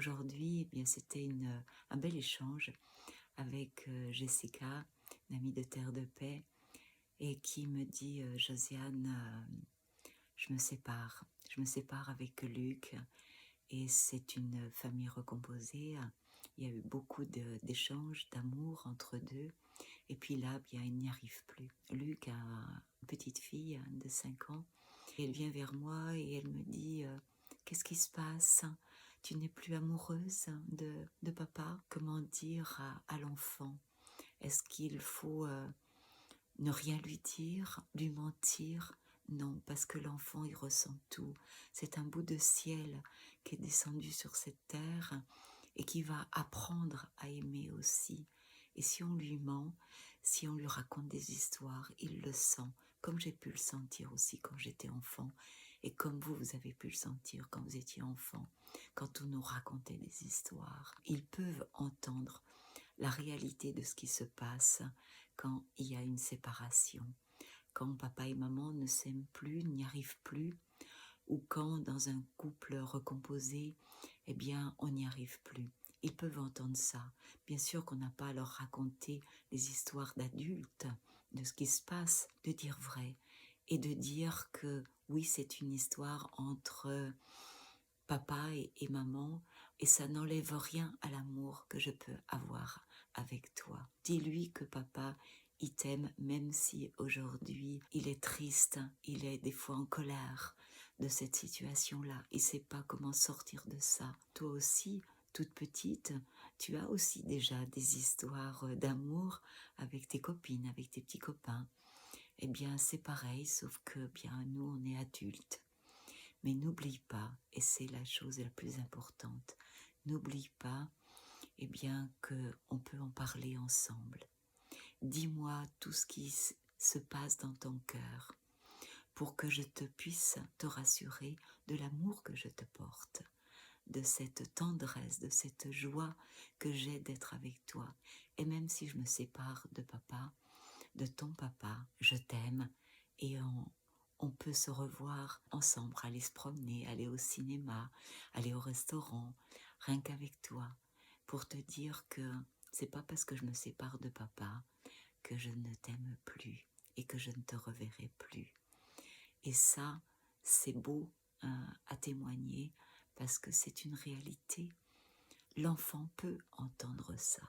Aujourd'hui, eh bien, c'était un bel échange avec Jessica, une amie de Terre de Paix, et qui me dit Josiane, je me sépare. Je me sépare avec Luc, et c'est une famille recomposée. Il y a eu beaucoup d'échanges, d'amour entre deux, et puis là, bien, il n'y arrive plus. Luc a une petite fille de 5 ans, et elle vient vers moi et elle me dit qu'est-ce qui se passe? Tu n'es plus amoureuse de papa? Comment dire à l'enfant? Est-ce qu'il faut ne rien lui dire, lui mentir? Non, parce que l'enfant, il ressent tout. C'est un bout de ciel qui est descendu sur cette terre et qui va apprendre à aimer aussi. Et si on lui ment, si on lui raconte des histoires, il le sent, comme j'ai pu le sentir aussi quand j'étais enfant, et comme vous avez pu le sentir quand vous étiez enfant, quand on nous racontait des histoires. Ils peuvent entendre la réalité de ce qui se passe quand il y a une séparation, quand papa et maman ne s'aiment plus, n'y arrivent plus, ou quand dans un couple recomposé, eh bien, on n'y arrive plus. Ils peuvent entendre ça. Bien sûr qu'on n'a pas à leur raconter des histoires d'adultes, de ce qui se passe, de dire vrai, et de dire que oui, c'est une histoire entre papa et maman, et ça n'enlève rien à l'amour que je peux avoir avec toi. Dis-lui que papa, il t'aime, même si aujourd'hui il est triste, il est des fois en colère de cette situation-là. Il ne sait pas comment sortir de ça. Toi aussi, toute petite, tu as aussi déjà des histoires d'amour avec tes copines, avec tes petits copains. Eh bien, c'est pareil, sauf que bien nous, on est adultes. Mais n'oublie pas, et c'est la chose la plus importante, n'oublie pas, eh bien, qu'on peut en parler ensemble. Dis-moi tout ce qui se passe dans ton cœur pour que je puisse te rassurer de l'amour que je te porte, de cette tendresse, de cette joie que j'ai d'être avec toi. Et même si je me sépare de papa, de ton papa, je t'aime et on peut se revoir ensemble, aller se promener, aller au cinéma, aller au restaurant, rien qu'avec toi, pour te dire que c'est pas parce que je me sépare de papa que je ne t'aime plus et que je ne te reverrai plus. Et ça, c'est beau à témoigner parce que c'est une réalité. L'enfant peut entendre ça.